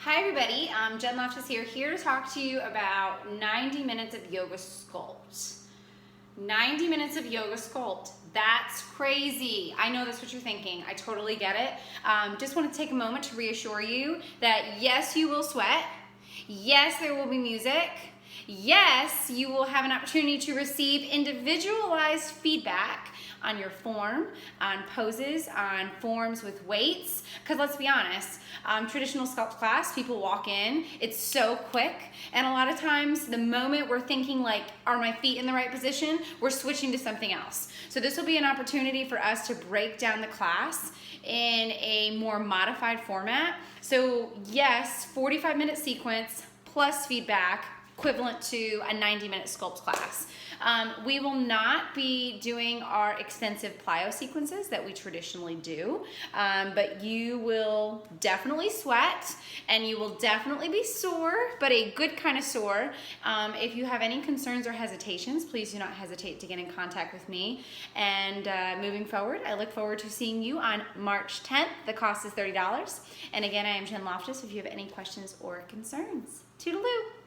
Hi everybody, Jen Loftus here to talk to you about 90 minutes of yoga sculpt. 90 minutes of yoga sculpt. That's crazy. I know that's what you're thinking. I totally get it. Just want to take a moment to reassure you that yes, you will sweat. Yes, there will be music. Yes, you will have an opportunity to receive individualized feedback on your form, on poses, on forms with weights. Because let's be honest, traditional sculpt class, people walk in, it's so quick, and a lot of times the moment we're thinking like, are my feet in the right position, we're switching to something else. So this will be an opportunity for us to break down the class in a more modified format. So yes, 45-minute sequence plus feedback, equivalent to a 90-minute sculpt class. We will not be doing our extensive plyo sequences that we traditionally do, but you will definitely sweat and you will definitely be sore, but a good kind of sore. If you have any concerns or hesitations, please do not hesitate to get in contact with me. And moving forward, I look forward to seeing you on March 10th. The cost is $30. And again, I am Jen Loftus if you have any questions or concerns. Toodaloo.